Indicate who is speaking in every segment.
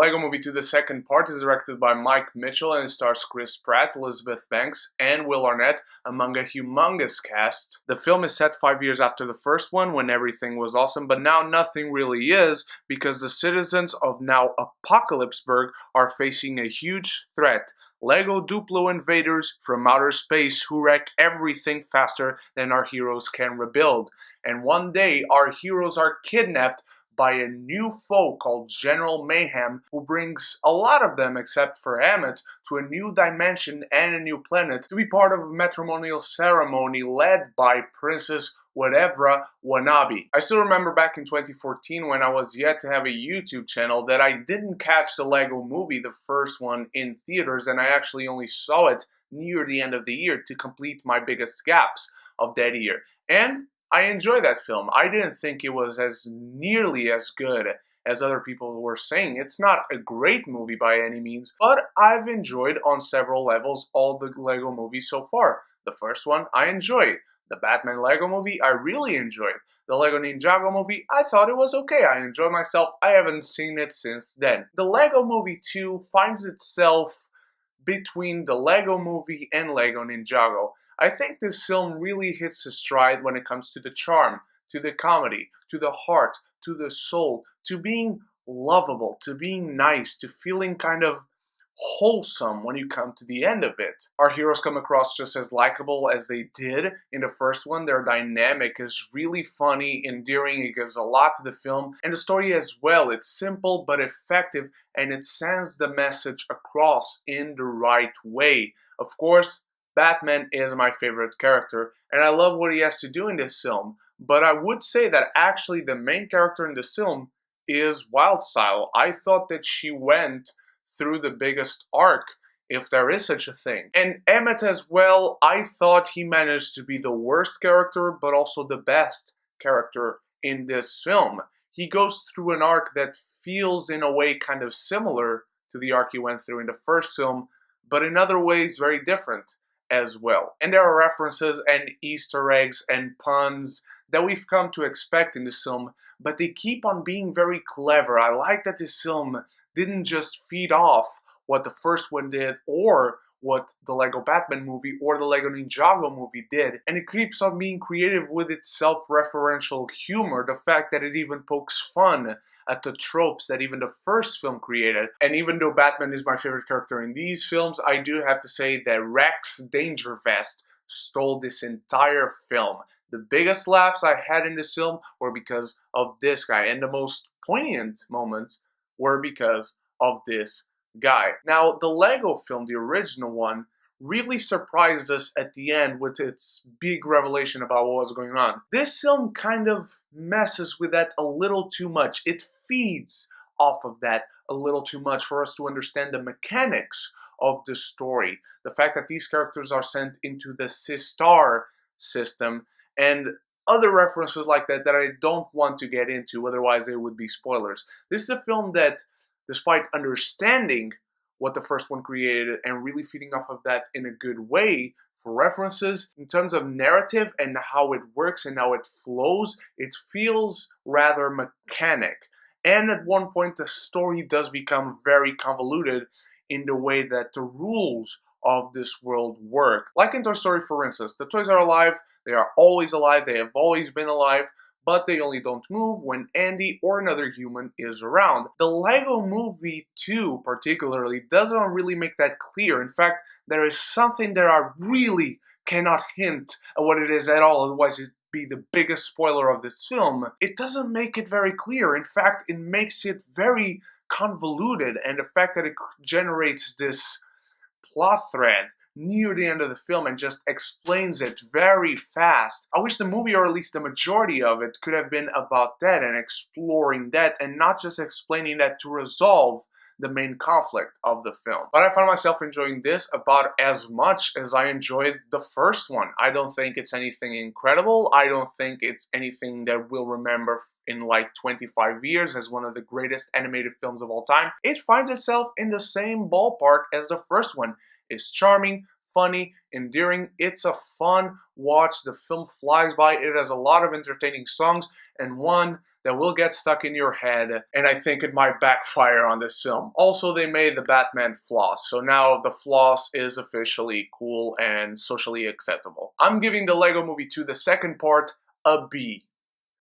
Speaker 1: Lego Movie 2, the second part, is directed by Mike Mitchell and it stars Chris Pratt, Elizabeth Banks, and Will Arnett among a humongous cast. The film is set 5 years after the first one, when everything was awesome, but now nothing really is, because the citizens of now Apocalypseburg are facing a huge threat. Lego Duplo invaders from outer space who wreck everything faster than our heroes can rebuild. And one day, our heroes are kidnapped by a new foe called General Mayhem, who brings a lot of them, except for Arnet, to a new dimension and a new planet to be part of a matrimonial ceremony led by Princess Whatever Wannabe. I still remember back in 2014 when I was yet to have a YouTube channel that I didn't catch the Lego Movie, the first one, in theaters, and I actually only saw it near the end of the year to complete my biggest gaps of that year. And I enjoyed that film. I didn't think it was as nearly as good as other people were saying. It's not a great movie by any means, but I've enjoyed on several levels all the Lego movies so far. The first one, I enjoyed. The Batman Lego Movie, I really enjoyed. The Lego Ninjago Movie, I thought it was okay. I enjoyed myself. I haven't seen it since then. The Lego Movie 2 finds itself between the Lego Movie and Lego Ninjago. I think this film really hits a stride when it comes to the charm, to the comedy, to the heart, to the soul, to being lovable, to being nice, to feeling kind of wholesome when you come to the end of it. Our heroes come across just as likable as they did in the first one. Their dynamic is really funny, endearing, it gives a lot to the film, and the story as well. It's simple but effective, and it sends the message across in the right way. Of course, Batman is my favorite character, and I love what he has to do in this film, but I would say that actually the main character in this film is Wildstyle. I thought that she went through the biggest arc, if there is such a thing. And Emmett as well, I thought he managed to be the worst character, but also the best character in this film. He goes through an arc that feels in a way kind of similar to the arc he went through in the first film, but in other ways very different as well. And there are references and Easter eggs and puns that we've come to expect in this film, but they keep on being very clever. I like that this film didn't just feed off what the first one did or what the Lego Batman movie or the Lego Ninjago movie did, and it keeps on being creative with its self-referential humor, the fact that it even pokes fun at the tropes that even the first film created. And even though Batman is my favorite character in these films, I do have to say that Rex Dangervest stole this entire film. The biggest laughs I had in this film were because of this guy, and the most poignant moments were because of this guy. Now, the Lego film, the original one, really surprised us at the end with its big revelation about what was going on. This film kind of messes with that a little too much. It feeds off of that a little too much for us to understand the mechanics of the story. The fact that these characters are sent into the Sistar system and other references like that that I don't want to get into, otherwise they would be spoilers. This is a film that, despite understanding what the first one created and really feeding off of that in a good way for references, in terms of narrative and how it works and how it flows, it feels rather mechanic. And at one point the story does become very convoluted in the way that the rules of this world work. Like in Toy Story, for instance, the toys are alive, they are always alive, they have always been alive, but they only don't move when Andy or another human is around. The Lego Movie 2 particularly doesn't really make that clear. In fact, there is something that I really cannot hint at what it is at all, otherwise it'd be the biggest spoiler of this film. It doesn't make it very clear. In fact, it makes it very convoluted, and the fact that it generates this plot thread near the end of the film and just explains it very fast. I wish the movie, or at least the majority of it, could have been about that and exploring that and not just explaining that to resolve the main conflict of the film. But I found myself enjoying this about as much as I enjoyed the first one. I don't think it's anything incredible. I don't think it's anything that we'll remember in like 25 years as one of the greatest animated films of all time. It finds itself in the same ballpark as the first one. It's charming, funny, endearing. It's a fun watch. The film flies by. It has a lot of entertaining songs and one that will get stuck in your head, and I think it might backfire on this film. Also, they made the Batman floss, so now the floss is officially cool and socially acceptable. I'm giving the Lego Movie 2, the second part, a B.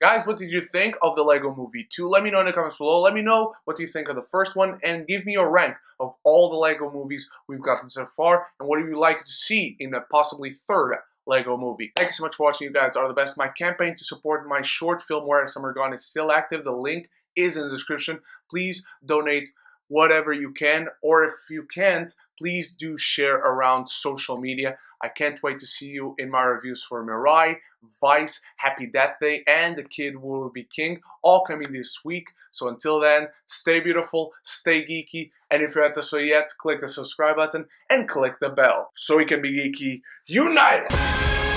Speaker 1: Guys, what did you think of the Lego Movie 2? Let me know in the comments below. Let me know what you think of the first one, and give me a rank of all the Lego movies we've gotten so far, and what do you like to see in the possibly third Lego movie. Thank you so much for watching. You guys are the best. My campaign to support my short film Where Summer Gone is still active. The link is in the description. Please donate whatever you can, or if you can't, please do share around social media. I can't wait to see you in my reviews for Mirai, Vice, Happy Death Day, and The Kid Who Will Be King, all coming this week. So until then, stay beautiful, stay geeky, and if you're at the show yet, click the subscribe button and click the bell so we can be geeky united.